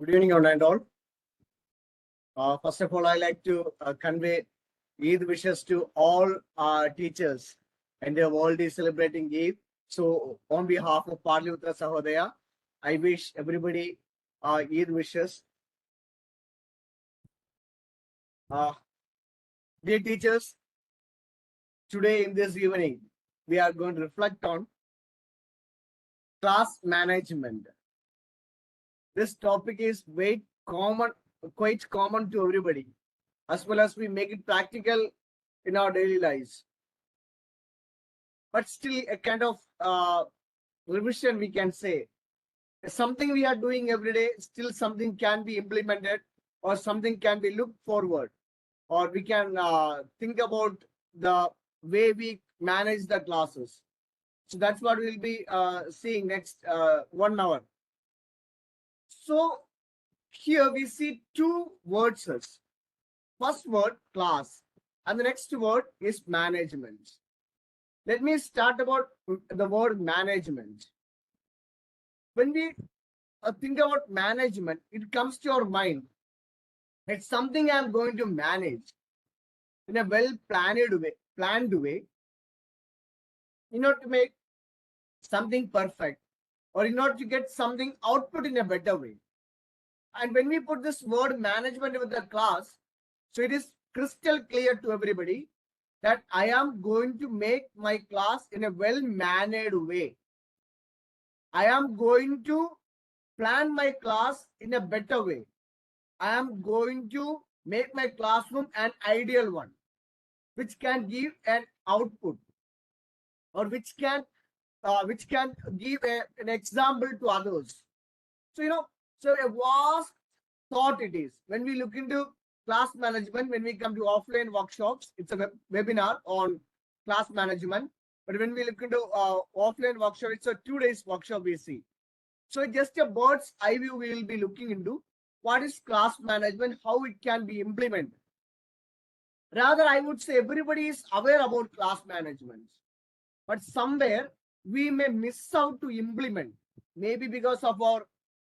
Good evening, one and all. First of all, I like to convey Eid wishes to all teachers, and the world is celebrating Eid. So, on behalf of Parliutra Sahodaya, I wish everybody Eid wishes. Dear teachers, today in this evening, we are going to reflect on class management. This topic is quite common to everybody, as well as we make it practical in our daily lives. But still, a kind of revision, we can say. Something we are doing every day, still something can be implemented, or something can be looked forward, or we can think about the way we manage the classes. So that's what we'll be seeing next 1 hour. So here we see two words. First word, class, and the next word is management. Let me start about the word management. When we think about management, it comes to your mind. It's something I'm going to manage in a planned way, in order to make something perfect, or in order to get something output in a better way. And when we put this word management with the class, so it is crystal clear to everybody that I am going to make my class in a well-mannered way. I am going to plan my class in a better way. I am going to make my classroom an ideal one, which can give an output, or which can give an example to others. So so a vast thought it is. When we look into class management, when we come to offline workshops, it's a webinar on class management. But when we look into offline workshop, it's a 2 days workshop we see. So just a bird's eye view we will be looking into what is class management, how it can be implemented. Rather, I would say everybody is aware about class management, but somewhere we may miss out to implement, maybe because of our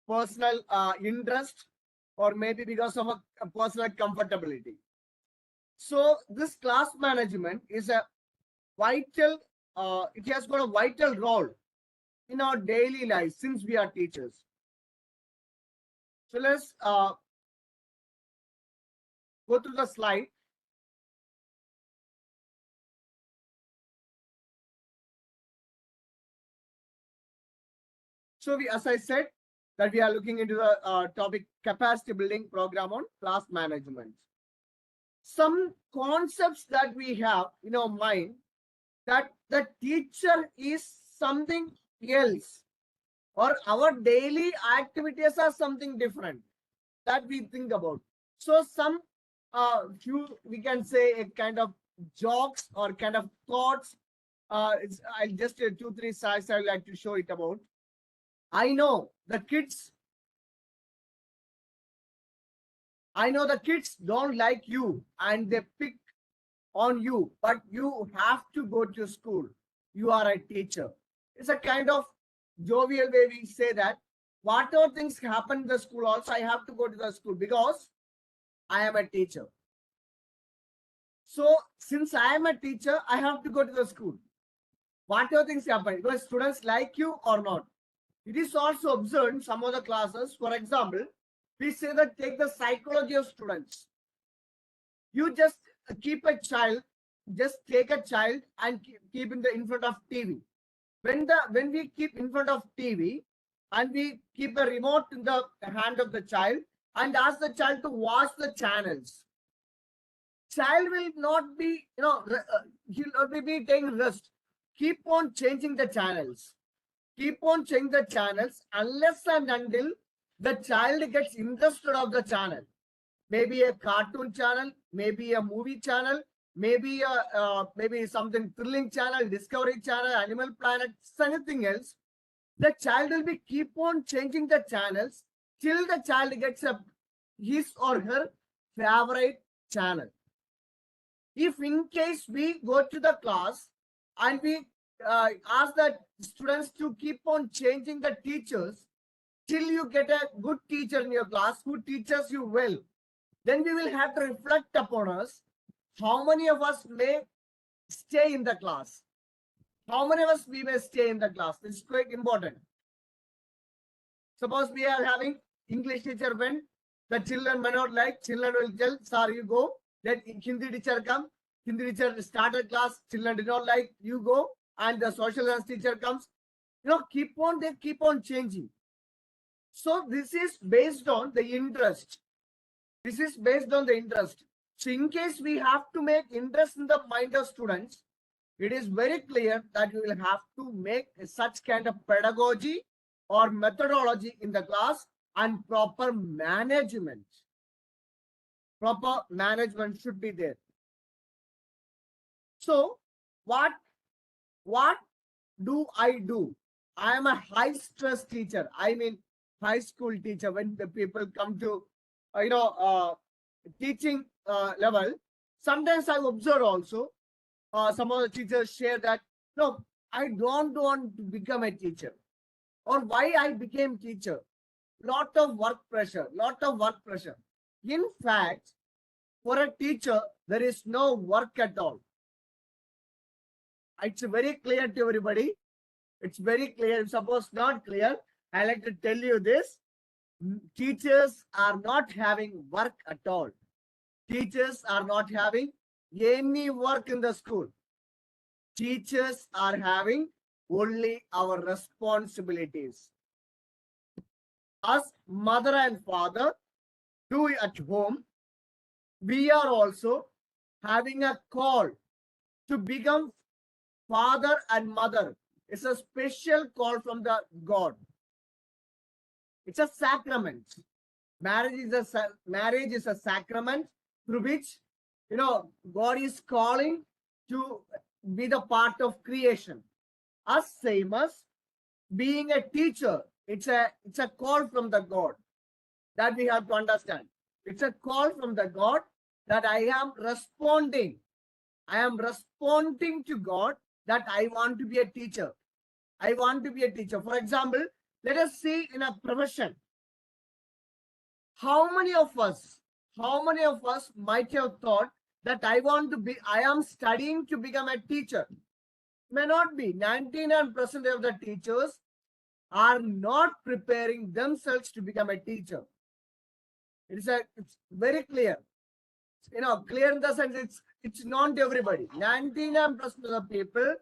personal interest, or maybe because of a personal comfortability. So this class management is a vital, it has got a vital role in our daily life since we are teachers. So let's go to the slide. So as I said, that we are looking into the topic capacity building program on class management. Some concepts that we have in our mind, that the teacher is something else, or our daily activities are something different that we think about. So some few, we can say, a kind of jokes or kind of thoughts. I'll just 2-3 slides I would like to show it about. I know the kids don't like you and they pick on you, but you have to go to school. You are a teacher. It's a kind of jovial way we say that whatever things happen in the school, also I have to go to the school because I am a teacher. So since I am a teacher, I have to go to the school. Whatever things happen, because students like you or not. It is also observed in some of the classes. For example, we say that take the psychology of students. You just keep a child, just take a child and keep in front of TV. When we keep in front of TV and we keep a remote in the hand of the child and ask the child to watch the channels, child will not be, he'll not be taking rest. Keep on changing the channels. Keep on changing the channels unless and until the child gets interested of the channel. Maybe a cartoon channel, maybe a movie channel, maybe maybe something thrilling channel, Discovery Channel, Animal Planet, anything else. The child will be keep on changing the channels till the child gets his or her favorite channel. If in case we go to the class and we ask the students to keep on changing the teachers, till you get a good teacher in your class who teaches you well. Then we will have to reflect upon us. How many of us may stay in the class? How many of us we may stay in the class? This is quite important. Suppose we are having English teacher when the children may not like, children will tell, sir, you go. Then Hindi teacher come, Hindi teacher started class, children did not like, you go. And the social science teacher comes. They keep on changing. So this is based on the interest. This is based on the interest. So in case we have to make interest in the mind of students, it is very clear that we will have to make such kind of pedagogy or methodology in the class and proper management. Proper management should be there. So what do? I am a high stress teacher. I mean high school teacher. When the people come to teaching level, sometimes I observe also some of the teachers share that, no, I don't want to become a teacher, or why I became teacher. Lot of work pressure. In fact, for a teacher, there is no work at all. It's very clear to everybody. It's very clear. If suppose not clear, I like to tell you this. Teachers are not having work at all. Teachers are not having any work in the school. Teachers are having only our responsibilities. As mother and father do at home, we are also having a call to become father and mother. It's a special call from the God. It's a sacrament. Marriage is a sacrament through which God is calling to be the part of creation. As same as being a teacher, it's a call from the God that we have to understand. It's a call from the God that I am responding. I am responding to God that I want to be a teacher. I want to be a teacher. For example, let us see in a profession. How many of us might have thought that I am studying to become a teacher? May not be. 99% of the teachers are not preparing themselves to become a teacher. It's very clear. Clear in the sense it's not to everybody. 99% of the people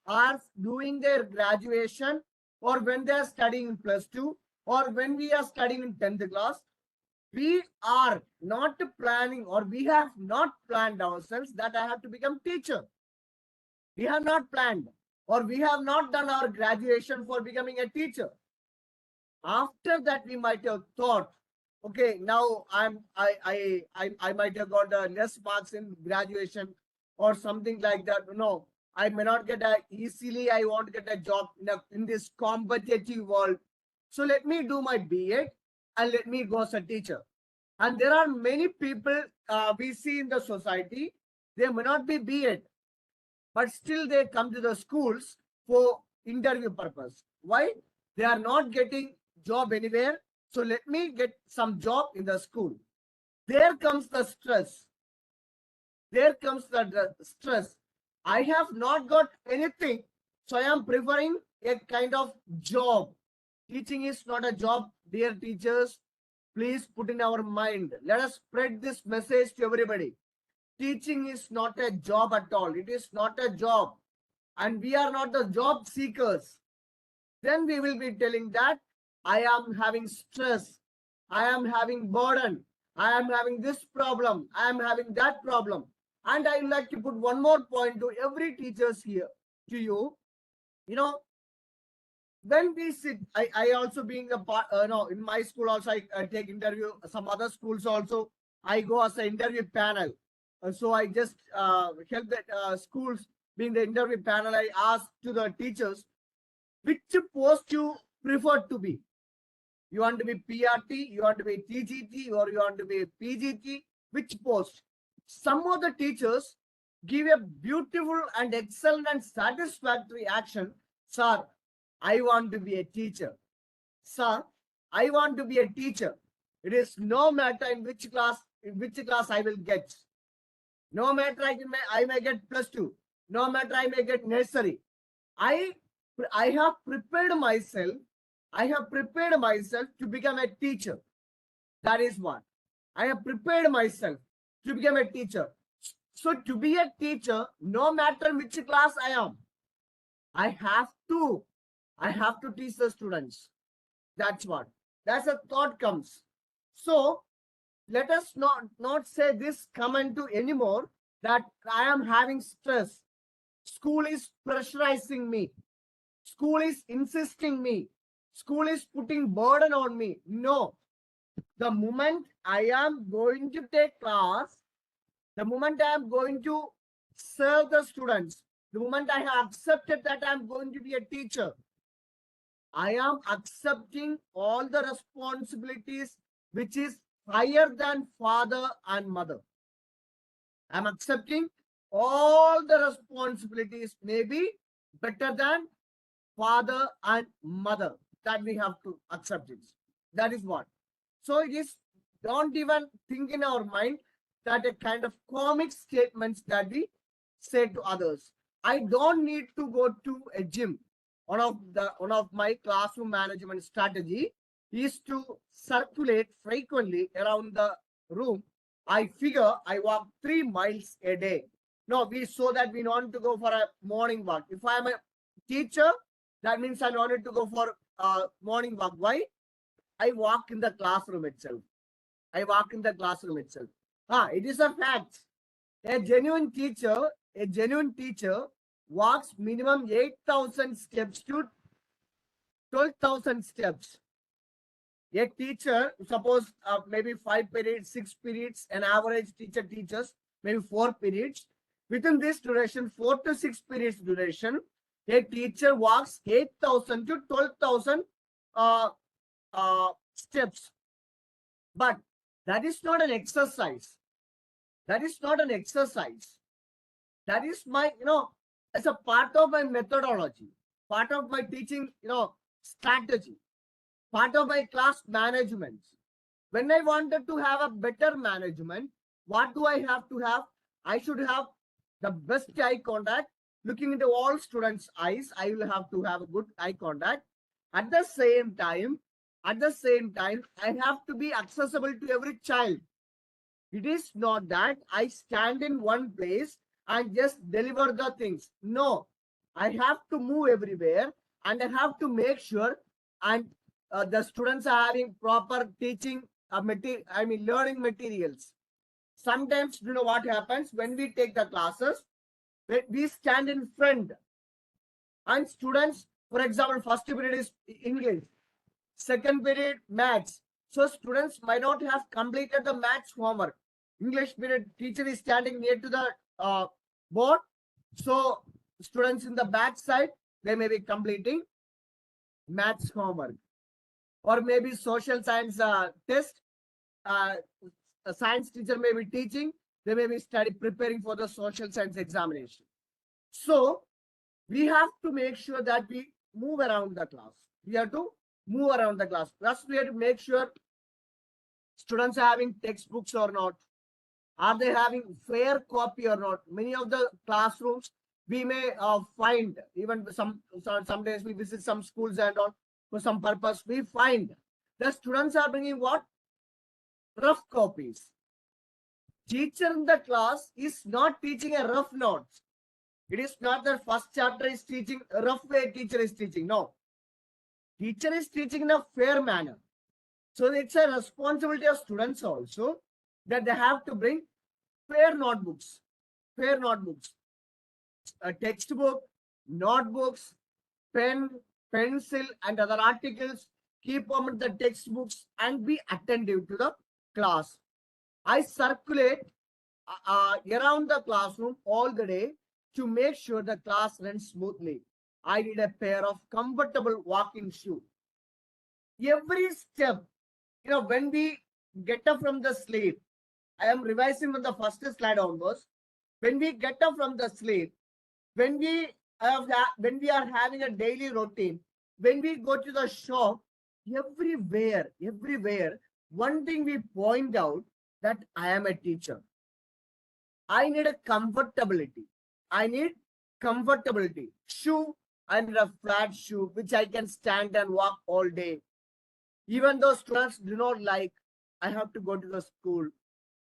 are doing their graduation, or when they are studying in +2, or when we are studying in 10th class, we are not planning, or we have not planned ourselves that I have to become teacher. We have not planned, or we have not done our graduation for becoming a teacher. After that, we might have thought, okay, now I might have got less marks in graduation or something like that. No, I may not get easily. I want to get a job in this competitive world. So let me do my BA and let me go as a teacher. And there are many people we see in the society. They may not be BA, but still they come to the schools for interview purpose. Why? They are not getting job anywhere. So let me get some job in the school. There comes the stress. There comes the stress. I have not got anything, so I am preferring a kind of job. Teaching is not a job, dear teachers. Please put in our mind. Let us spread this message to everybody. Teaching is not a job at all. It is not a job. And we are not the job seekers. Then we will be telling that I am having stress. I am having burden. I am having this problem. I am having that problem. And I would like to put one more point to every teachers here, to you. When we sit, I also being a part, in my school also I take interview. Some other schools also I go as an interview panel. So I just help that schools being the interview panel. I ask to the teachers, which post you prefer to be? You want to be PRT, you want to be TGT, or you want to be PGT? Which post? Some of the teachers give a beautiful and excellent and satisfactory action. Sir, I want to be a teacher. Sir, I want to be a teacher. It is no matter in which class I will get. No matter I may get +2. No matter I may get nursery. I I have prepared myself. I have prepared myself to become a teacher. That is what. I have prepared myself to become a teacher. So to be a teacher, no matter which class I am, I have to, I have to teach the students. That's what. That's a thought comes. So let us not say this comment to anymore that I am having stress. School is pressurizing me. School is insisting me. School is putting burden on me. No. The moment I am going to take class, the moment I am going to serve the students, the moment I have accepted that I am going to be a teacher, I am accepting all the responsibilities which is higher than father and mother. I am accepting all the responsibilities, maybe better than father and mother, that we have to accept it. That is what. So it is, don't even think in our mind that a kind of comic statements that we say to others. I don't need to go to a gym. One of my classroom management strategy is to circulate frequently around the room. I figure I walk 3 miles a day. No, we so that we want to go for a morning walk. If I am a teacher, that means I wanted to go for a morning walk. Why? I walk in the classroom itself. I walk in the classroom itself. It is a fact. A a genuine teacher walks minimum 8,000 steps to 12,000 steps. A teacher, suppose maybe 5 periods, 6 periods, an average teacher teaches maybe 4 periods. Within this duration, 4 to 6 periods duration, a teacher walks 8,000 to 12,000 uh, steps. But that is not an exercise. That is not an exercise. That is my, as a part of my methodology, part of my teaching, strategy, part of my class management. When I wanted to have a better management, what do I have to have? I should have the best eye contact. Looking into all students' eyes, I will have to have a good eye contact. At the same time, I have to be accessible to every child. It is not that I stand in one place and just deliver the things. No, I have to move everywhere and I have to make sure and the students are having proper teaching learning materials. Sometimes, you know what happens when we take the classes, we stand in front and students, for example, first period is English, second period maths. So students might not have completed the maths homework. English period teacher is standing near to the board. So students in the back side, they may be completing maths homework. Or maybe social science test. A science teacher may be teaching. They may be preparing for the social science examination. So we have to make sure that we move around the class. We have to move around the class. Plus, we have to make sure students are having textbooks or not. Are they having fair copy or not? Many of the classrooms we may find, even some days we visit some schools and all for some purpose, we find the students are bringing what? Rough copies. Teacher in the class is not teaching a rough notes. It is not that first chapter is teaching a rough way teacher is teaching. No. Teacher is teaching in a fair manner. So it's a responsibility of students also that they have to bring fair notebooks. Fair notebooks. A textbook, notebooks, pen, pencil, and other articles. Keep on the textbooks and be attentive to the class. I circulate around the classroom all the day to make sure the class runs smoothly. I need a pair of comfortable walking shoes. Every step, when we get up from the sleep, I am revising from the first slide onwards. When we get up from the sleep, when we are having a daily routine, when we go to the shop, everywhere, one thing we point out that I am a teacher. I need a comfortability. I need comfortability. Shoe, I need a flat shoe which I can stand and walk all day. Even though students do not like, I have to go to the school.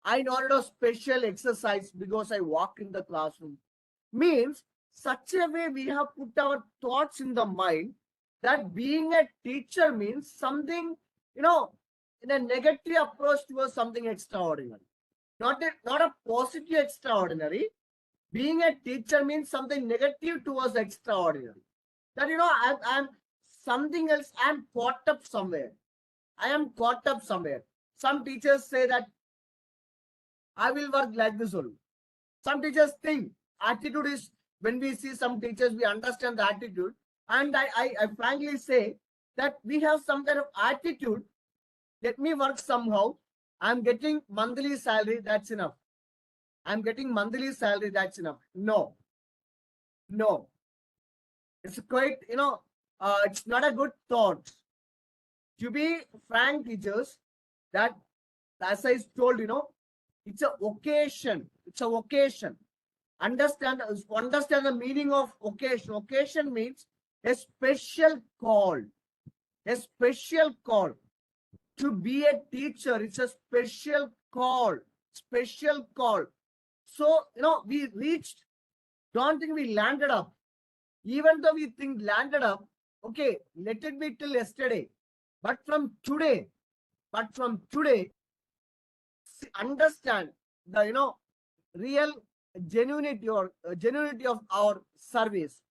I need a special exercise because I walk in the classroom. Means such a way we have put our thoughts in the mind that being a teacher means something, you know, in a negative approach towards something extraordinary. Not a positive extraordinary. Being a teacher means something negative towards extraordinary. That I'm something else. I'm caught up somewhere. I am caught up somewhere. Some teachers say that I will work like this only. Some teachers think attitude is, when we see some teachers, we understand the attitude. And I frankly say that we have some kind of attitude. Let me work somehow. I'm getting monthly salary. That's enough. I'm getting monthly salary. That's enough. No, no. It's quite, it's not a good thought. To be frank, teachers, that as I told, it's a occasion. It's a occasion. Understand the meaning of occasion. Occasion means a special call. A special call. To be a teacher, it's a special call. Special call. So, we reached, don't think we landed up. Even though we think landed up, okay, let it be till yesterday. But from today, understand the, real genuinity of our service.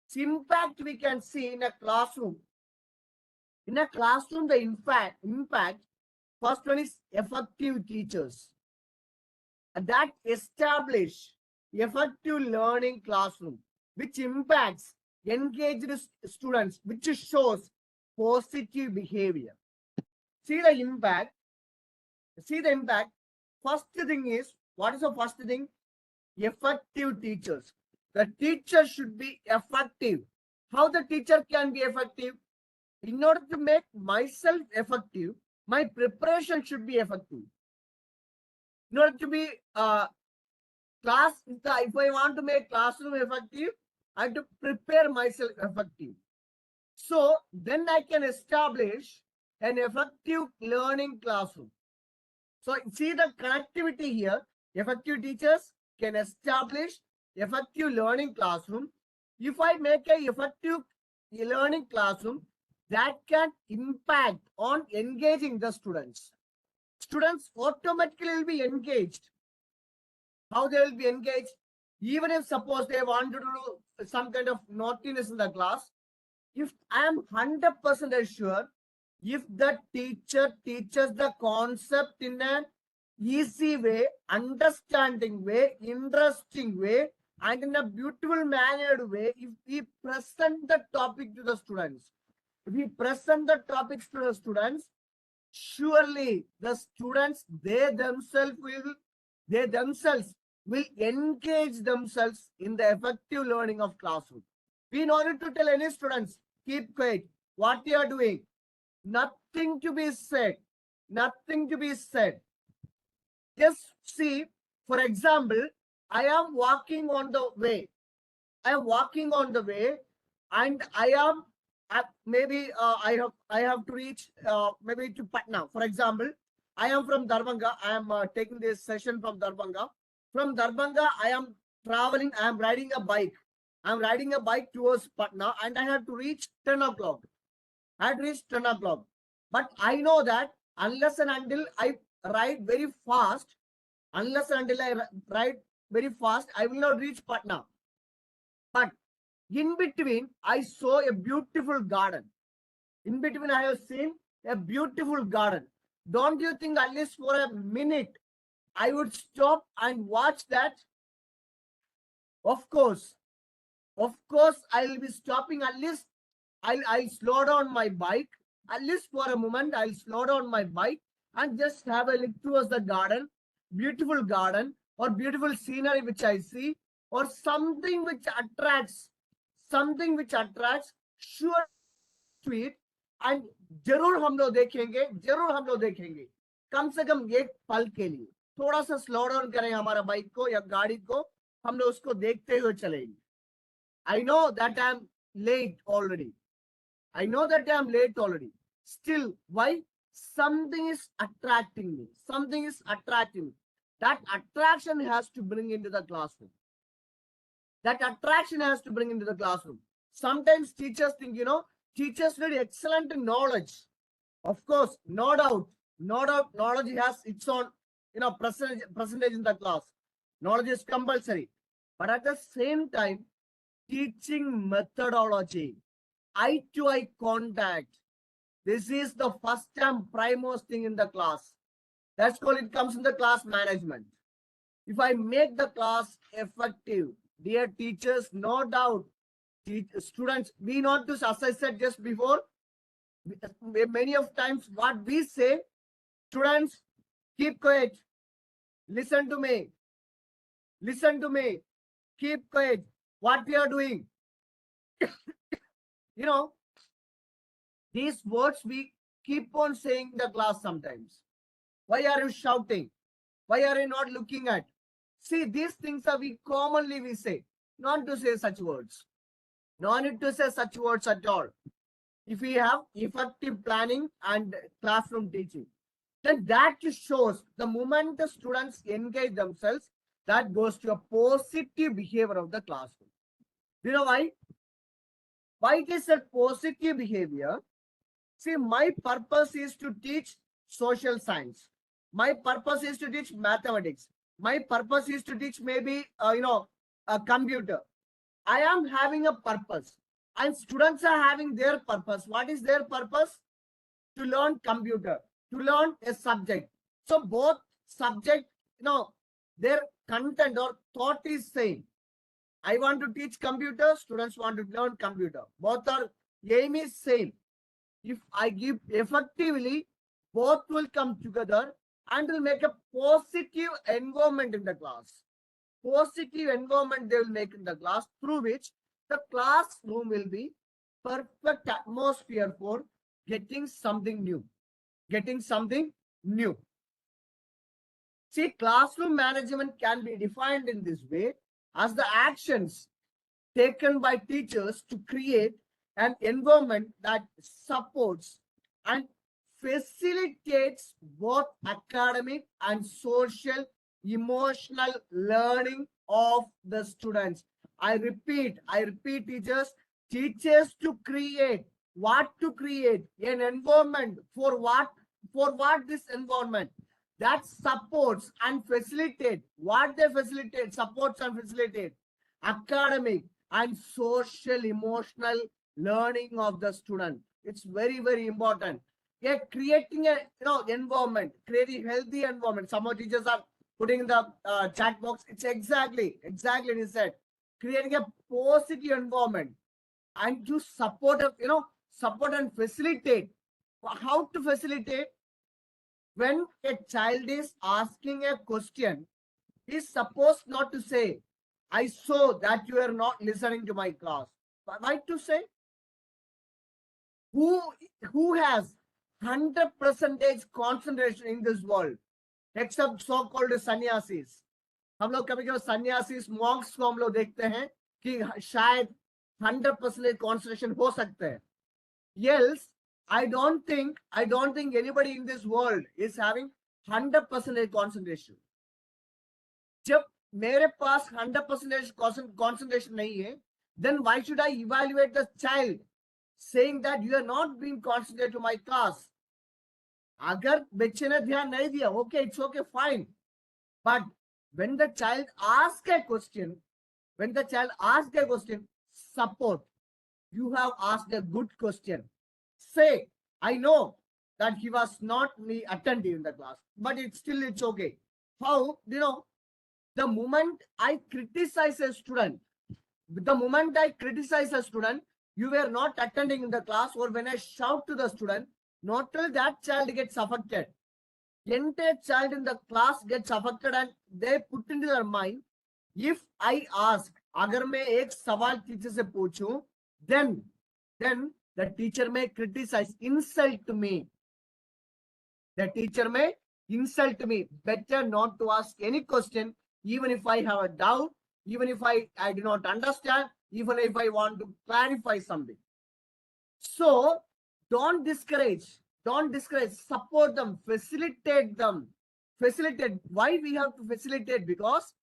Its impact we can see in a classroom. In a classroom, the impact, first one is effective teachers that establish effective learning classroom, which impacts engaged students, which shows positive behavior. See the impact. First thing is, what is the first thing? Effective teachers. The teacher should be effective. How the teacher can be effective? In order to make myself effective, my preparation should be effective. In order to be if I want to make classroom effective, I have to prepare myself effective. So then I can establish an effective learning classroom. So see the connectivity here. Effective teachers can establish effective learning classroom. If I make a effective learning classroom, that can impact on engaging the students. Students automatically will be engaged. How they will be engaged? Even if suppose they want to do some kind of naughtiness in the class, if I am 100% sure, if the teacher teaches the concept in an easy way, understanding way, interesting way, and in a beautiful mannered way, if we present the topic to the students, surely the students, they themselves will engage themselves in the effective learning of classroom. We no need to tell any students, keep quiet. What you are doing? Nothing to be said. Nothing to be said. Just see, for example, I am walking on the way. And I have to reach maybe to Patna. For example, I am from Darbhanga. I am taking this session from Darbhanga. From Darbhanga, I am traveling. I am riding a bike. I am riding a bike towards Patna, and I have to reach 10 o'clock. I had reached 10 o'clock. But I know that unless and until I ride very fast, I will not reach Patna. But in between, I saw a beautiful garden. In between, I have seen a beautiful garden. Don't you think at least for a minute, I would stop and watch that? Of course, I will be stopping at least. I'll slow down my bike. At least for a moment, I'll slow down my bike and just have a look towards the garden, beautiful garden, or beautiful scenery which I see, or something which attracts, sure to it. And जरूर हम लोग देखेंगे कम से कम एक पल के लिए थोड़ा सा स्लो डाउन करें हमारा बाइक को या गाड़ी को, हम लोग उसको देखते हुए चलेंगे. I know that I am late already. I know that I am late already. Still, why? Something is attracting me. Something is attracting me. That attraction has to bring into the classroom. That attraction has to bring into the classroom. Sometimes teachers think, teachers need excellent knowledge. Of course, no doubt, knowledge has its own, percentage in the class. Knowledge is compulsory. But at the same time, teaching methodology, eye to eye contact. This is the first and primemost thing in the class. That's called, it comes in the class management. If I make the class effective, dear teachers, no doubt, students, we not to, as I said just before, many of times what we say, students, keep quiet, listen to me, keep quiet, what we are doing. These words we keep on saying in the class sometimes. Why are you shouting? Why are you not looking at? See, these things are we commonly say. Not to say such words. No need to say such words at all. If we have effective planning and classroom teaching, then that shows the moment the students engage themselves, that goes to a positive behavior of the classroom. You know why? Why it is a positive behavior? See, my purpose is to teach social science. My purpose is to teach mathematics. My purpose is to teach maybe, a computer. I am having a purpose. And students are having their purpose. What is their purpose? To learn computer, to learn a subject. So both subject, their content or thought is same. I want to teach computer, students want to learn computer. Both are aim is same. If I give effectively, both will come together and will make a positive environment in the class. Positive environment they will make in the class, through which the classroom will be perfect atmosphere for getting something new. See, classroom management can be defined in this way as the actions taken by teachers to create an environment that supports and facilitates both academic and social emotional learning of the students. I repeat, teachers to create, what to create? An environment for what? For what this environment? That supports and facilitate. What they facilitate? Supports and facilitate academic and social emotional learning of the student. It's very, very important. Yeah, creating a environment, creating healthy environment. Some of teachers are putting in the chat box. It's exactly it is said. Creating a positive environment and to support and facilitate. How to facilitate? When a child is asking a question, is supposed not to say, I saw that you are not listening to my class. Why to say? Who has 100% concentration in this world, except so-called sannyasis? हम लोग कभी कभी सन्यासीस Monks को हम लोग देखते हैं कि शायद 100% concentration हो सकते हैं. Yes, I don't think anybody in this world is having 100% concentration. जब मेरे पास 100% concentration नहीं है, then why should I evaluate the child saying that you are not being concentrated to my class? अगर बच्चे ने ध्यान नहीं दिया, okay, it's okay, fine. But when the child asks a question, support. You have asked a good question. Say, I know that he was not attentive in the class, but it's okay. How? The moment I criticize a student, you were not attending in the class, or when I shout to the student, not only that child gets affected, entire child in the class gets affected, and they put into their mind, if I ask, अगर मैं एक सवाल teacher से पूछूं, then The teacher may criticize, insult me. The teacher may insult me. Better not to ask any question, even if I have a doubt, even if I do not understand, even if I want to clarify something. So don't discourage, support them, facilitate them. Facilitate. Why we have to facilitate? Because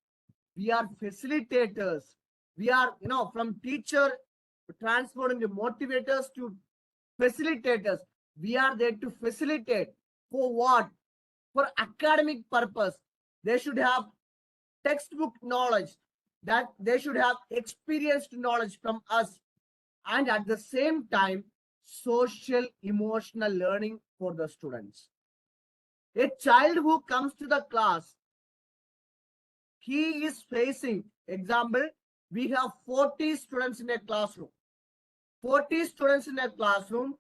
we are facilitators. We are, from teacher transforming the motivators to facilitators. We are there to facilitate. For what? For academic purpose. They should have textbook knowledge, that they should have experienced knowledge from us, and at the same time, social emotional learning for the students. A child who comes to the class, he is facing, example, we have 40 students in a classroom. 40 students in a classroom,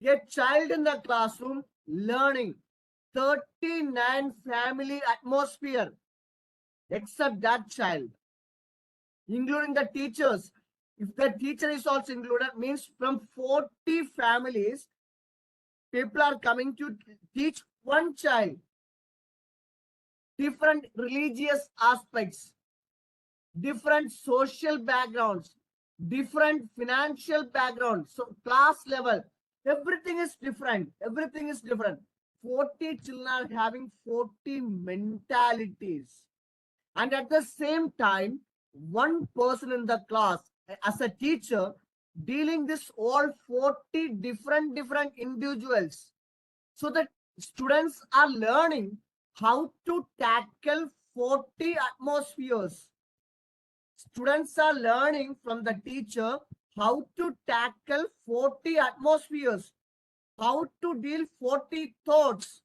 a child in the classroom learning 39 family atmosphere, except that child, including the teachers. If the teacher is also included, means from 40 families, people are coming to teach one child. Different religious aspects, different social backgrounds, different financial backgrounds, so class level, everything is different. Everything is different. 40 children are having 40 mentalities. And at the same time, one person in the class, as a teacher, dealing this all 40 different individuals. So that students are learning how to tackle 40 atmospheres. Students are learning from the teacher how to tackle 40 atmospheres, how to deal 40 thoughts,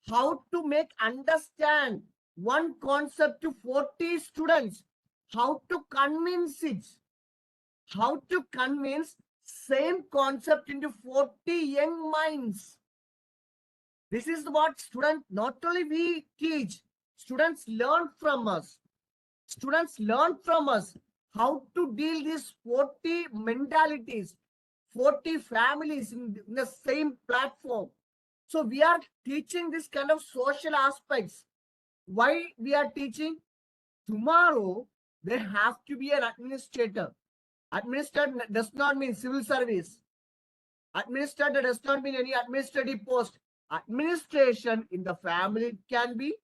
how to make understand one concept to 40 students, how to convince it, how to convince same concept into 40 young minds. This is what students, not only we teach, students learn from us. Students learn from us how to deal these 40 mentalities, 40 families in the same platform. So we are teaching this kind of social aspects. Why we are teaching? Tomorrow, there have to be an administrator. Administrator does not mean civil service. Administrator does not mean any administrative post. Administration in the family can be.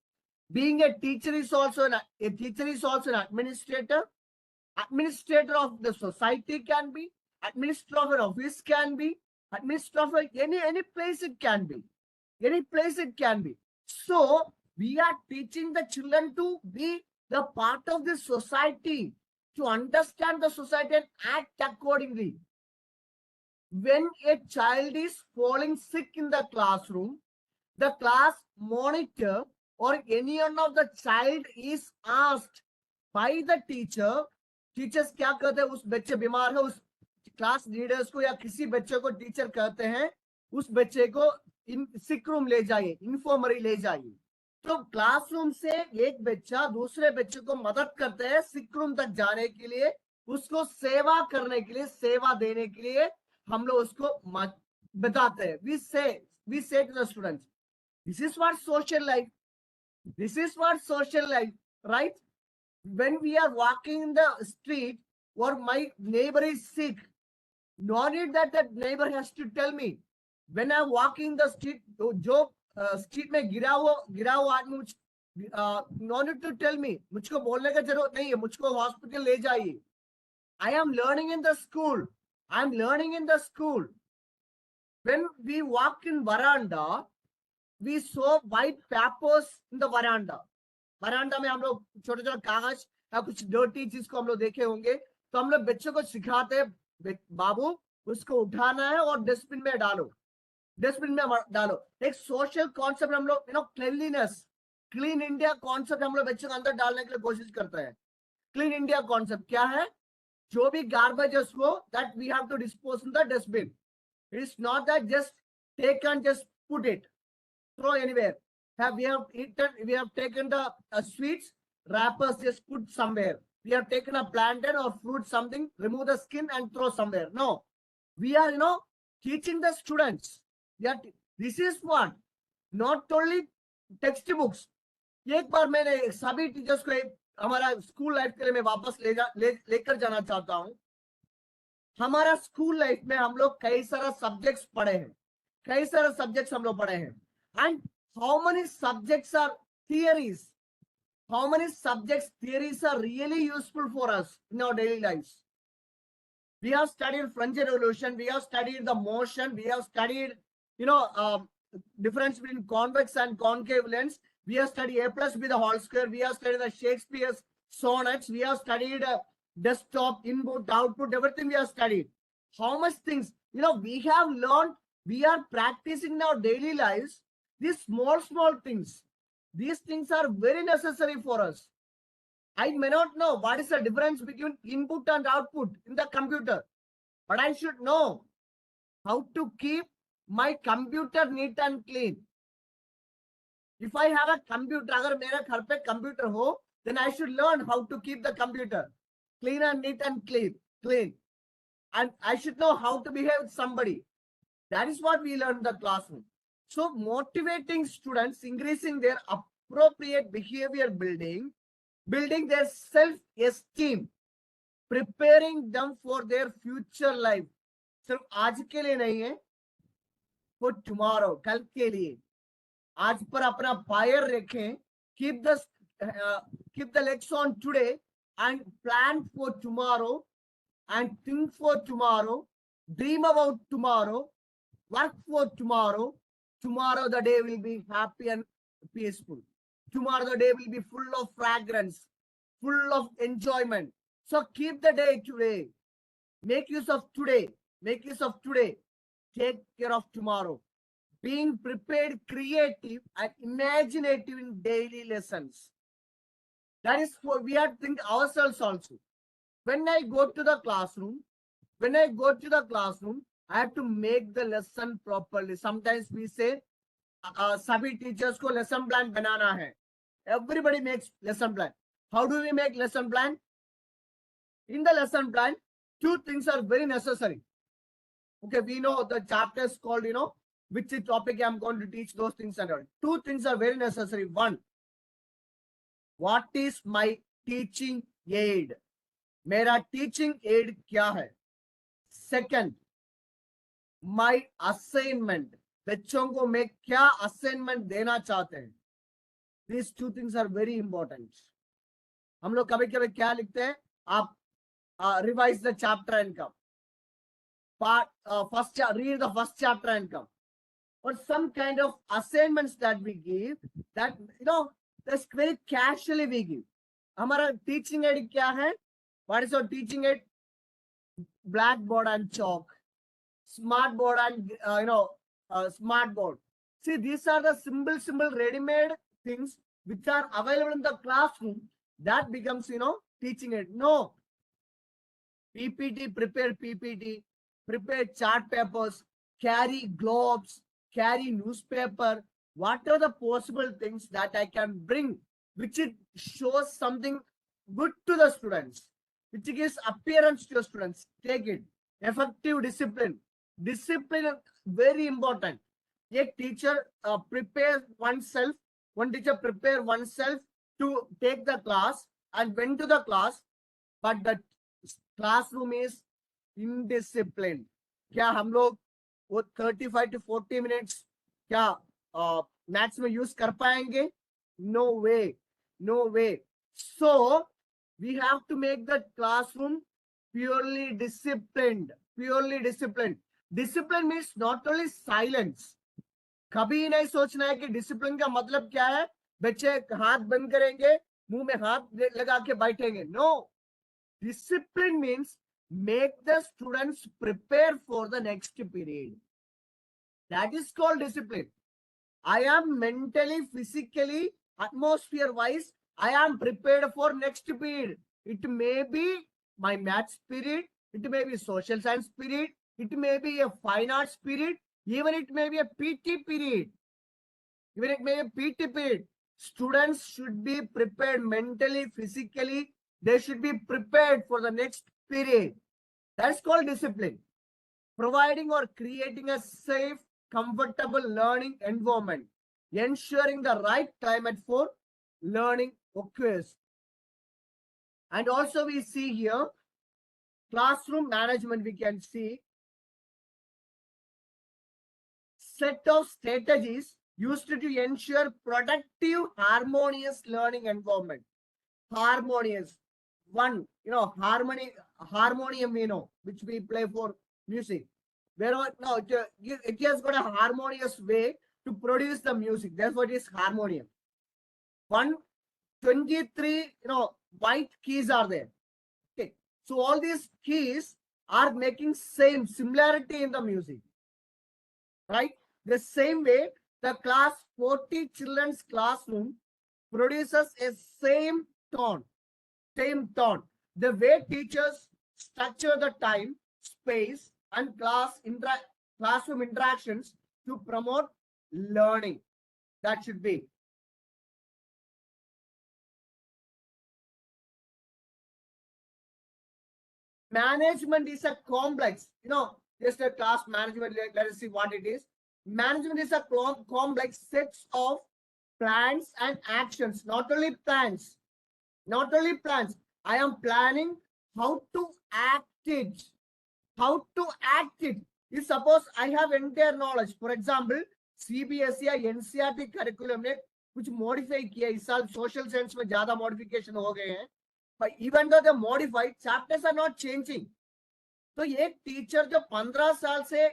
Being a teacher is also an administrator. Administrator of the society can be. Administrator of an office can be. Administrator of any place it can be. Any place it can be. So we are teaching the children to be the part of this society, to understand the society and act accordingly. When a child is falling sick in the classroom, the class monitor or any one of the child is asked by the teacher. Teachers क्या कहते हैं? उस बच्चे बीमार है, उस class leaders को या किसी बच्चे को टीचर कहते हैं उस बच्चे को सिक रूम ले जाइए, इन्फॉर्मरी ले जाइए. तो क्लासरूम से एक बच्चा दूसरे बच्चे को मदद करते हैं सिक रूम तक जाने के लिए, उसको सेवा करने के लिए, सेवा देने के लिए हम लोग उसको बताते हैं. we say to the students, this is what social life. This is what social life, right? When we are walking in the street or my neighbor is sick, no need that neighbor has to tell me. When I'm walking the street, जो street में गिरा हुआ आदमी, no need to tell me. मुझको बोलने का जरूरत नहीं है, मुझको हॉस्पिटल ले जाइए. I am learning in the school. I am learning in the school. When we walk in veranda, we saw white papers in the veranda. वरांडा में हम लोग छोटे छोटे कागज या कुछ डर्टी चीज को हम लोग देखे होंगे, तो हम लोग बच्चों को सिखाते हैं, बाबू उसको उठाना है और डस्टबिन में डालो, डस्टबिन में डालो. एक सोशल कॉन्सेप्ट हम लोग, क्लीनलीनेस, क्लीन इंडिया कॉन्सेप्ट हम लोग बच्चों के अंदर डालने के लिए कोशिश करते हैं. क्लीन इंडिया कॉन्सेप्ट क्या है? जो भी गार्बेज है उसको that we have to dispose in the dustbin. It is not that just take and just put it, throw anywhere. We have taken the sweets wrappers, just put somewhere. We have taken a plantain or fruit, something, remove the skin and throw somewhere. No, we are teaching the students. This is what, not only textbooks. एक बार मैंने सभी teachers को हमारा school life के लिए मैं वापस लेकर जाना चाहता हूँ. हमारा स्कूल लाइफ में हम लोग कई सारा सब्जेक्ट्स पढ़े हैं, कई सारे सब्जेक्ट्स हम लोग पढ़े हैं. And how many subjects are theories, how many subjects theories are really useful for us in our daily lives. We have studied French Revolution, we have studied the motion, we have studied, difference between convex and concave lens. We have studied A plus B the whole square. We have studied the Shakespeare's sonnets. We have studied desktop, input, output, everything we have studied. How much things, we have learned, we are practicing in our daily lives, these small things. These things are very necessary for us. I may not know what is the difference between input and output in the computer, but I should know how to keep my computer neat and clean. If I have a computer, agar mera ghar pe computer ho, then I should learn how to keep the computer clean and neat and clean. And I should know how to behave with somebody. That is what we learn in the classroom. So motivating students, increasing their appropriate behavior, building their self-esteem, preparing them for their future life. सिर्फ आज के लिए नहीं है, for tomorrow, कल के लिए. आज पर अपना फायर रखें. Keep the legs on today and plan for tomorrow and think for tomorrow. Dream about tomorrow. Work for tomorrow. Tomorrow the day will be happy and peaceful. Tomorrow the day will be full of fragrance, full of enjoyment. So keep the day today. Make use of today. Make use of today. Take care of tomorrow. Being prepared, creative, and imaginative in daily lessons. That is what we are thinking ourselves also. When I go to the classroom, I have to make the lesson properly. Sometimes we say, सभी teachers को lesson plan बनाना है. Everybody makes lesson plan. How do we make lesson plan? In the lesson plan, two things are very necessary. Okay, we know the chapter is called, which topic I'm going to teach, those things and all. Two things are very necessary. One, what is my teaching aid? मेरा teaching aid क्या है? Second, my assignment. बच्चों को मैं क्या assignment देना चाहते हैं? These two things are very important. हम लोग कभी कभी क्या लिखते हैं? आप revise the chapter and come. Read the first chapter and come. Or some kind of assignments that we give, that that's very casually we give. हमारा teaching aid क्या है? What is your teaching aid? Blackboard and chalk, smart board and smart board. See, these are the simple ready-made things which are available in the classroom. That becomes teaching aid. No. PPT, prepare chart papers, carry globes, carry newspaper. What are the possible things that I can bring which it shows something good to the students, which gives appearance to the students? Take it. Effective discipline. Discipline very important. A teacher prepares oneself. One teacher prepare oneself to take the class and went to the class, but the classroom is indisciplined. क्या हम लोग वो 35 to 40 minutes क्या maths में use कर पाएंगे? No way. So we have to make the classroom purely disciplined. Discipline means not only silence. कभी नहीं सोचना है कि डिसिप्लिन का मतलब क्या है, बच्चे हाथ बंद करेंगे, मुंह में हाथ लगा के बैठेंगे. No. Discipline means make the students prepare for the next period. That is called discipline. I am mentally, physically, atmosphere wise, I am prepared for next period. It may be my maths period, it may be social science period, it may be a fine arts period, even it may be a PT period. Students should be prepared mentally, physically. They should be prepared for the next period. That's called discipline. providing or creating a safe, comfortable learning environment, ensuring the right climate for learning occurs. And also we see here classroom management, we can see set of strategies used to ensure productive, harmonious learning environment. Harmonious. One, harmonium, which we play for music. Wherever, no, it has got a harmonious way to produce the music. Therefore, it is harmonium. 123, white keys are there. Okay. So all these keys are making similarity in the music. Right? The same way, the class 40 children's classroom produces a same tone. The way teachers structure the time, space, and classroom interactions to promote learning. That should be. Management is a complex, just a class management. Let us see what it is. Management is a complex set of plans and actions. Not only plans. I am planning how to act it. If suppose I have entire knowledge, for example, CBSE या NCERT curriculum ने कुछ modify किया, इस साल social science में ज़्यादा modification हो गए हैं, but even though they modified, chapters are not changing. तो एक टीचर जो 15 साल से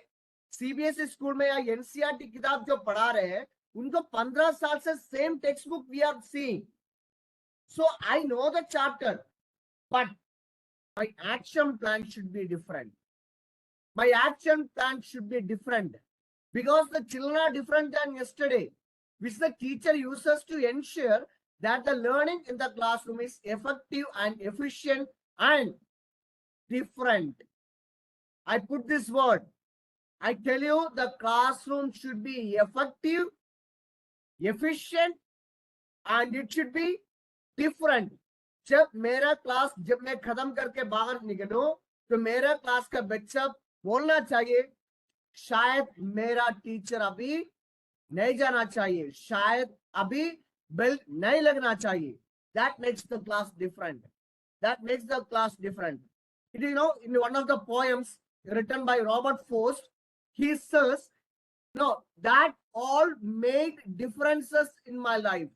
CBSE स्कूल में या NCERT किताब जो पढ़ा रहे हैं, उनको 15 साल से same textbook we are seeing. So I know the chapter, but my action plan should be different. Because the children are different than yesterday, which the teacher uses to ensure that the learning in the classroom is effective and efficient and different. I put this word. I tell you, the classroom should be effective, efficient, and it should be different. जब मैं खत्म करके बाहर निकलूं, तो मेरा class का बच्चा बोलना चाहिए, शायद मेरा टीचर अभी नहीं जाना चाहिए, शायद अभी बेल नहीं लगना चाहिए. That makes the class different. In one of the poems written by Robert Frost, he says, that all made differences in my life.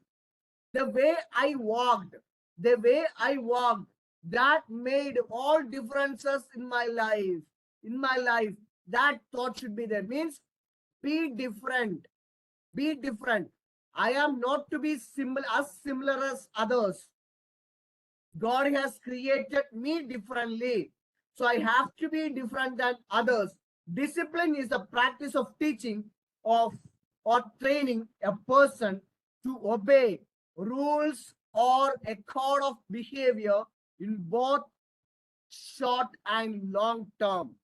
The way I walked, that made all differences in my life. That thought should be there. Means be different. I am not to be similar as others. God has created me differently, so I have to be different than others. Discipline is the practice of teaching or training a person to obey rules or a code of behavior in both short and long term.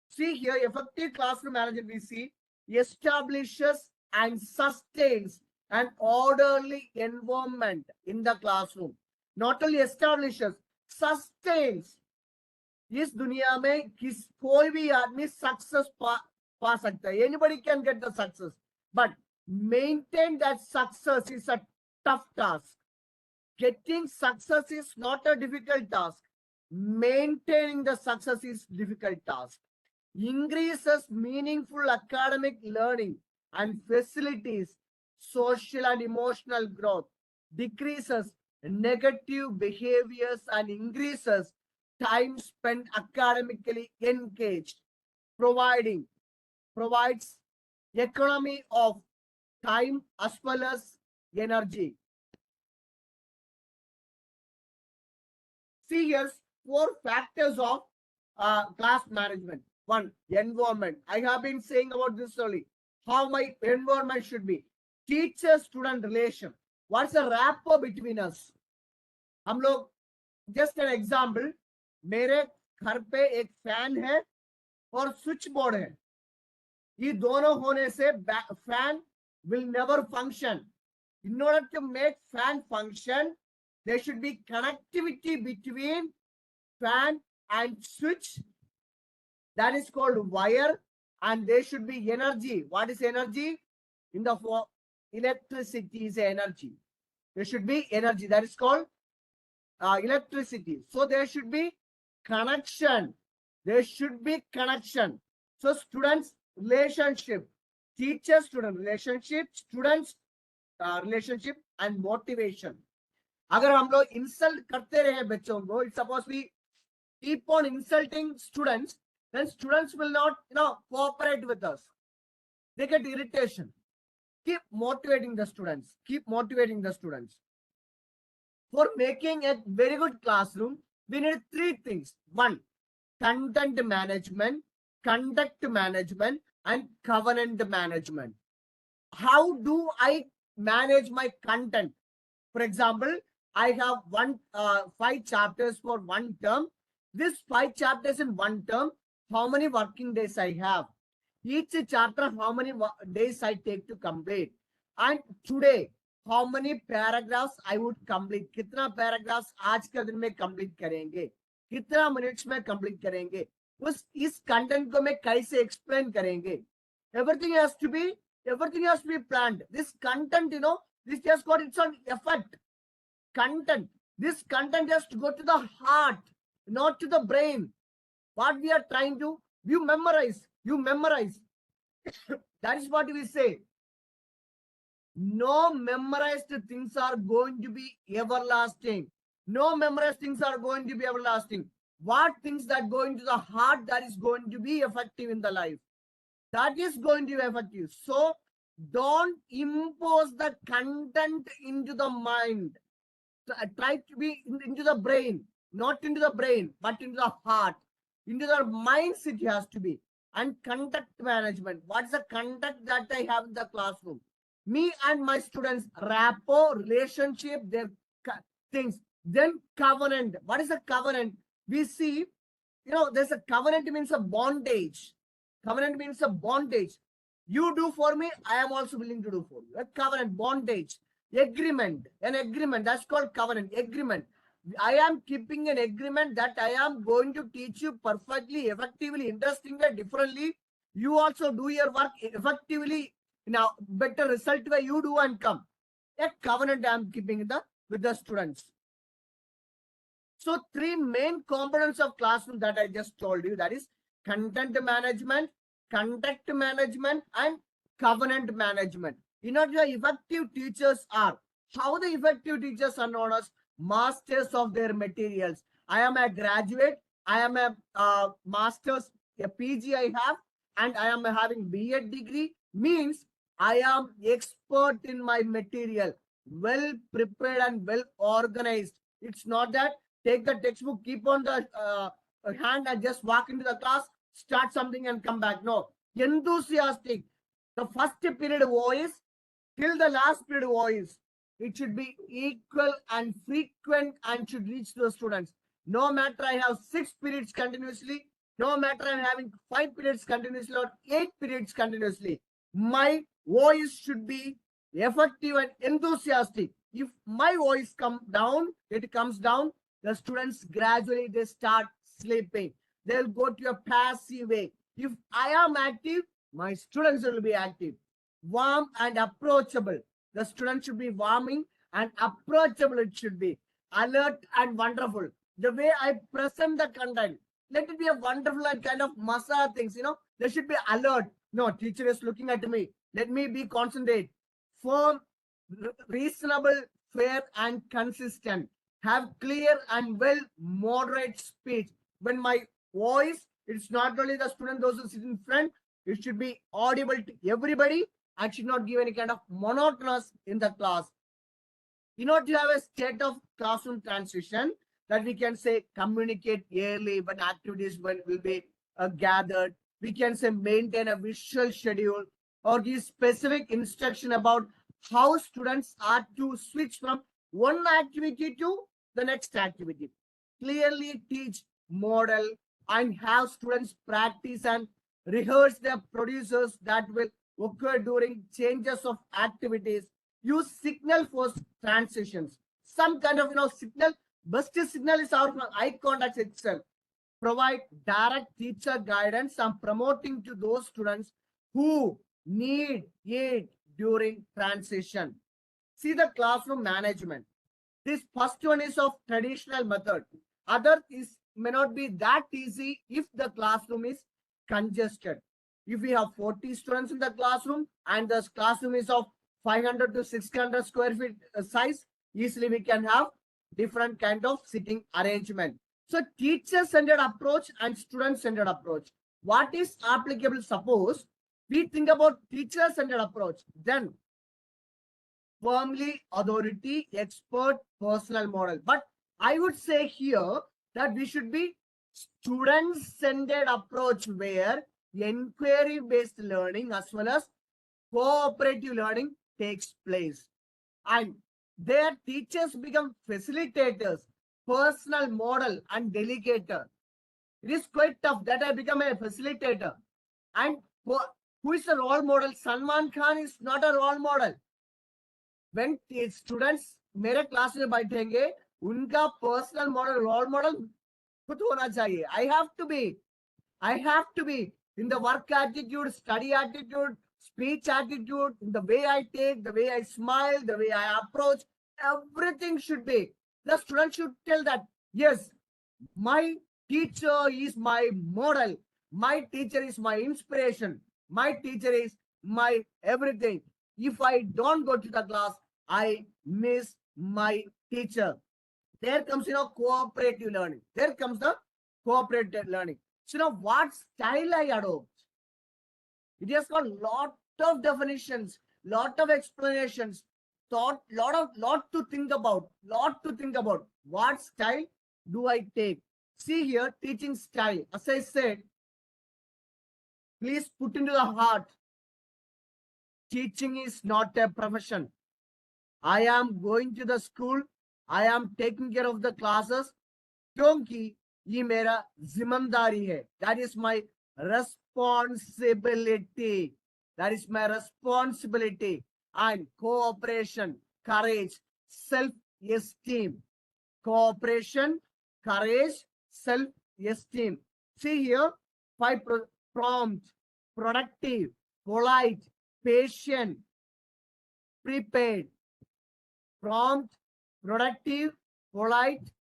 See here, effective classroom management, we see, establishes and sustains an orderly environment in the classroom. Not only establishes, sustains. इस दुनिया में कोई भी आदमी success पा सकता है. Anybody can get the success, but maintain that success is a tough task. Getting success is not a difficult task. Maintaining the success is difficult task. Increases meaningful academic learning and facilities social and emotional growth, decreases negative behaviors and increases time spent academically engaged, provides economy of time as well as energy. See, here's 4 factors of class management. 1, environment. I have been saying about this only. How my environment should be. Teacher-student relation. What's the rapport between us? हम लोग, just an example, मेरे घर पे एक fan है और switch board है. ये दोनों होने से fan will never function. In order to make fan function, there should be connectivity between fan and switch That is called wire, and there should be energy. What is energy? In the form, electricity is energy. There should be energy. That is called electricity. So there should be connection. There should be connection. So students relationship, teacher student relationship, students relationship and motivation. अगर हम लोग insult करते रहे बच्चों को, suppose we keep on insulting students, then students will not cooperate with us. They get irritation. Keep motivating the students. Keep motivating the students. For making a very good classroom, we need three things. One, content management, conduct management, and covenant management. How do I manage my content? For example, I have 5 chapters for one term. This 5 chapters in one term, how many working days I have? Each chapter, how many days I take to complete? And today, how many paragraphs I would complete? कितना paragraphs आज के दिन में complete करेंगे? कितना minutes में complete करेंगे? इस content को मैं कैसे explain करेंगे? Everything has to be planned. This content, this just got its own effect. Content. This content has to go to the heart, not to the brain. What we are trying to, you memorize. That is what we say. No memorized things are going to be everlasting. No memorized things are going to be everlasting. What things that go into the heart, that is going to be effective in the life. That is going to be effective. So don't impose the content into the mind. Try to be into the brain, not into the brain, but into the heart. Into the minds it has to be. And conduct management. What is the conduct that I have in the classroom? Me and my students, rapport, relationship, their things. Then covenant. What is a covenant? We see, there's a covenant means a bondage. Covenant means a bondage. You do for me, I am also willing to do for you. A covenant, bondage, agreement, an agreement. That's called covenant, agreement. I am keeping an agreement that I am going to teach you perfectly, effectively, interestingly, differently. You also do your work effectively. Now, better result where you do and come. A covenant I am keeping with the students. So 3 main components of classroom that I just told you, that is content management, conduct management, and covenant management. The effective teachers are, how the effective teachers are known as masters of their materials. I am a graduate, I am a master's, a PG I have, and I am having B.Ed degree, means I am expert in my material, well prepared and well organized. It's not that take the textbook, keep on the hand and just walk into the class, start something and come back. No, enthusiastic. The first period voice till the last period voice, it should be equal and frequent and should reach to the students. No matter I have 6 periods continuously, no matter I'm having 5 periods continuously or 8 periods continuously, my voice should be effective and enthusiastic. If my voice comes down, the students gradually they start sleeping. They'll go to a passive way. If I am active, my students will be active. Warm and approachable. The students should be warming and approachable. It should be alert and wonderful. The way I present the content, let it be a wonderful and kind of masa things. They should be alert. No, teacher is looking at me. Let me be concentrate. Firm, reasonable, fair, and consistent. Have clear and well moderate speech. When my voice, it's not only the student, those who sit in front, it should be audible to everybody and should not give any kind of monotonous in the class. To have a state of classroom transition, that we can say communicate early when activities will be gathered. We can say maintain a visual schedule or give specific instruction about how students are to switch from one activity to the next activity. Clearly teach, model, and have students practice and rehearse their producers that will occur during changes of activities. Use signal for transitions. Some kind of signal. Best signal is our eye contact itself. provide direct teacher guidance and promoting to those students who need it during transition. See the classroom management. This first one is of traditional method. Other is may not be that easy if the classroom is congested. If we have 40 students in the classroom and the classroom is of 500 to 600 square feet size, easily we can have different kind of sitting arrangement. So teacher-centered approach and student-centered approach. What is applicable? Suppose we think about teacher-centered approach, then firmly authority, expert, personal model. But I would say here that we should be student-centered approach where inquiry-based learning as well as cooperative learning takes place. And their teachers become facilitators, personal model, and delegator. It is quite tough that I become a facilitator. And who is a role model? Salman Khan is not a role model. When students मेरे class में बैठेंगे उनका personal model role model खुद होना चाहिए. I have to be in the work attitude, study attitude, speech attitude, in the way I take, the way I smile, the way I approach, everything should be. The student should tell that, yes, my teacher is my model. My teacher is my inspiration. My teacher is my everything. If I don't go to the class, I miss my teacher. There comes, cooperative learning. There comes the cooperative learning. So, what style I adopt? It has got lot of definitions, lot of explanations, lot to think about, What style do I take? See here, teaching style. As I said, please put into the heart, teaching is not a profession. I am going to the school, I am taking care of the classes, क्योंकि ये मेरा जिम्मेदारी है. That is my responsibility. And cooperation, courage, self-esteem. Cooperation, courage, self-esteem. See here, 5 prompt, productive, polite, patient, prepared. Prompt, productive, polite,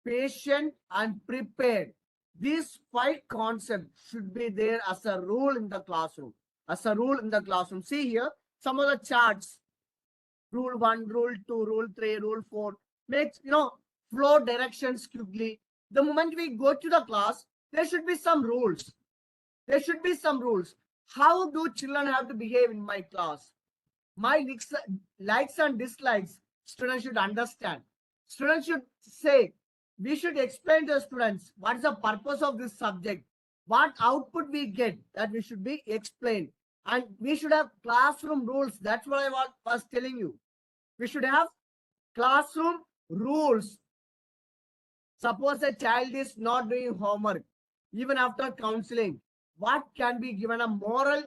patient, and prepared. These 5 concepts should be there as a rule in the classroom. See here, some of the charts. Rule 1, Rule 2, Rule 3, Rule 4. Makes, flow directions quickly. The moment we go to the class, there should be some rules. How do children have to behave in my class? My likes and dislikes, students should understand. Students should say, we should explain to the students what is the purpose of this subject, what output we get, that we should be explained. And we should have classroom rules. That's what I was telling you. We should have classroom rules. Suppose a child is not doing homework, even after counseling, what can be given? A moral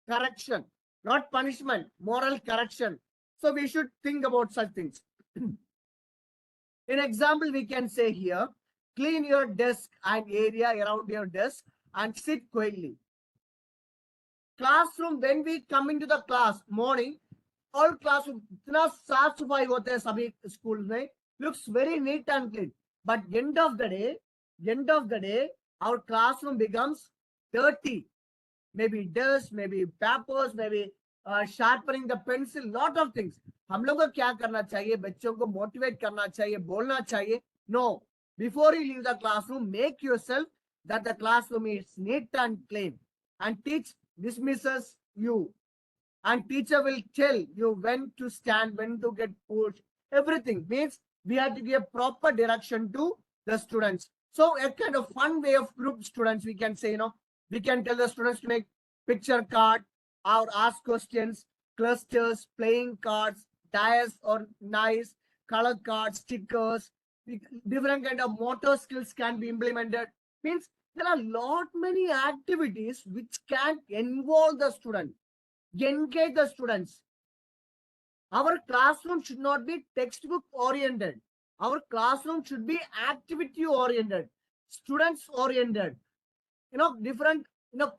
correction, not punishment, moral correction. So we should think about such things. In example, we can say here, clean your desk and area around your desk and sit quietly. Classroom, when we come into the class, morning, all classroom, इतना साफ सफाई होते हैं सभी schools में, looks very neat and clean. But end of the day, our classroom becomes dirty. Maybe dust, maybe papers, maybe sharpening the pencil, lot of things. हम लोग को क्या करना चाहिए? बच्चों को motivate करना चाहिए, बोलना चाहिए. No, before you leave the classroom, make yourself that the classroom is neat and clean. And teach dismisses you. And teacher will tell you when to stand, when to get pushed. Everything means we have to give proper direction to the students. So a kind of fun way of group students, we can say, we can tell the students to make picture card or ask questions, clusters, playing cards, dice or nice, color cards, stickers, different kind of motor skills can be implemented. Means there are many activities which can involve the student, engage the students. Our classroom should not be textbook oriented. Our classroom should be activity oriented. students oriented, different,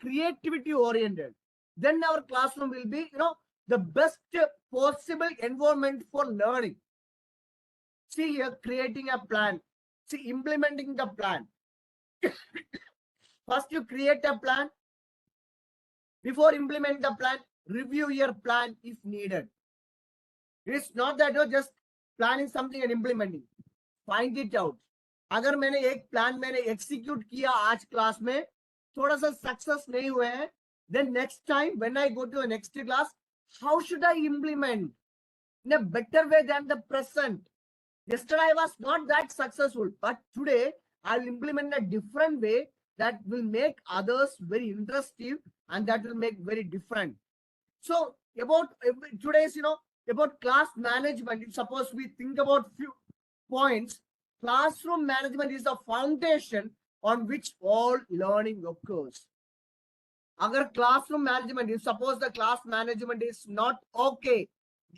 creativity oriented, then our classroom will be, the best possible environment for learning. See here, creating a plan. See, implementing the plan. First, you create a plan. Before implement the plan, review your plan if needed. It is not that you're just planning something and implementing. Find it out. अगर मैंने एक plan मैंने execute किया आज class में, थोड़ा सा success नहीं हुए हैं, then next time when I go to a next class, how should I implement in a better way than the present? Yesterday I was not that successful, but today I'll implement a different way that will make others very interesting and that will make very different. So about today's, about class management, if suppose we think about few points, classroom management is the foundation on which all learning occurs. Agar classroom management, if suppose the class management is not okay,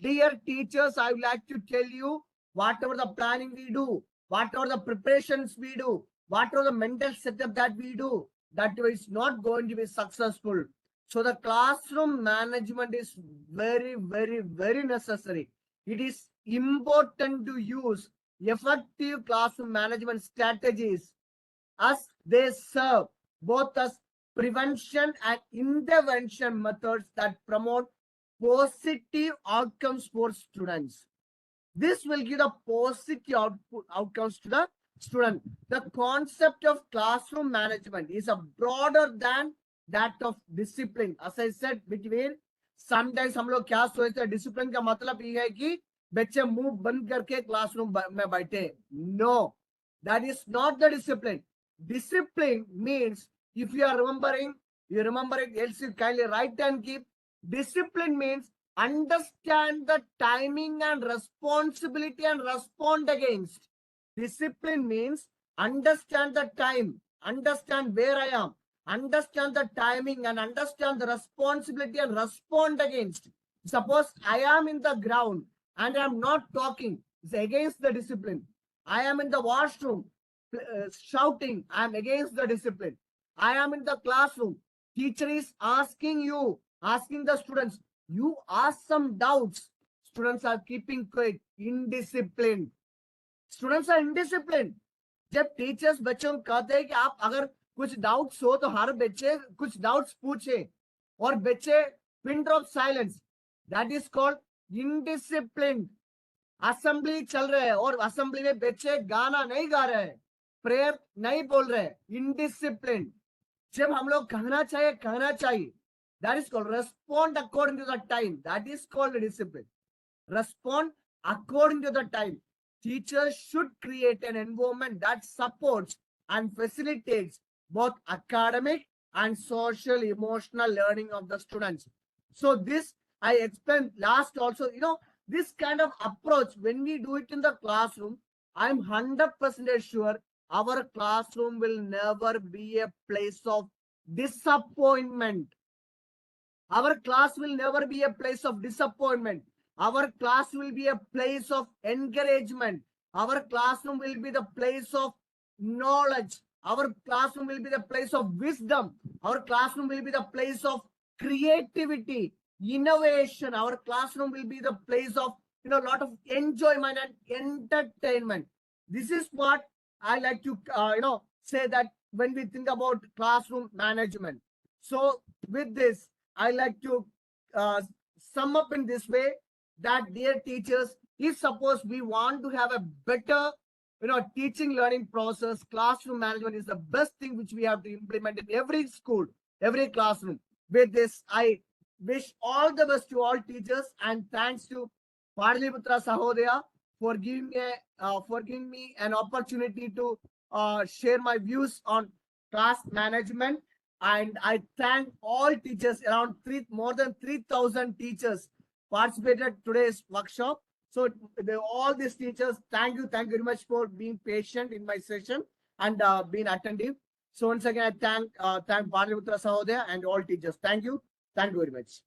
dear teachers, I would like to tell you, whatever the planning we do, whatever the preparations we do, whatever the mental setup that we do, that is not going to be successful. So the classroom management is very, very, very necessary. It is important to use effective classroom management strategies as they serve both as prevention and intervention methods that promote positive outcomes for students. This will give the positive outcomes to the student. The concept of classroom management is a broader than that of discipline. As I said, between sometimes हम लोग क्या सोचते हैं, discipline का मतलब ये है कि बच्चे मुंह बंद करके क्लासरूम में बैठे. No, that is not the discipline. Discipline means, if you are remembering, you remember it, else you kindly write and keep. Discipline means understand the timing and responsibility and respond against. Discipline means understand the time, understand where I am, understand the timing and understand the responsibility and respond against. Suppose I am in the ground and I am not talking, it's against the discipline. I am in the washroom shouting, I am against the discipline. I am in the classroom, teacher is asking you, asking the students, you ask some doubts, students are keeping quiet, indisciplined. Students are indisciplined. जब teachers बच्चों को कहते हैं कि आप अगर कुछ doubts हो तो हर बच्चे कुछ डाउट्स पूछे और बच्चे pin drop silence, that is called indiscipline. Assembly चल रहे हैं और असेंबली में बच्चे गाना नहीं गा रहे हैं, प्रेयर नहीं बोल रहे, इनडिसिप्लिन. जब हम लोग कहना चाहिए, that is called respond according to the time, that is called discipline. Respond according to the time. Teachers should create an environment that supports and facilitates both academic and social emotional learning of the students. So this I explained last also, this kind of approach, when we do it in the classroom, I'm 100% sure our classroom will never be a place of disappointment. Our class will never be a place of disappointment. Our class will be a place of encouragement. Our classroom will be the place of knowledge. Our classroom will be the place of wisdom. Our classroom will be the place of creativity, innovation. Our classroom will be the place of, lot of enjoyment and entertainment. This is what I like to, say that when we think about classroom management. So with this, I like to sum up in this way that, dear teachers, if suppose we want to have a better, teaching learning process, classroom management is the best thing which we have to implement in every school, every classroom. With this, I wish all the best to all teachers, and thanks to Padaliputra Sahodaya for giving me an opportunity to share my views on class management. And I thank all teachers, around more than 3,000 teachers participated today's workshop. So all these teachers, thank you very much for being patient in my session and being attentive. So once again, I thank Padaliputra Sahodaya and all teachers. Thank you very much.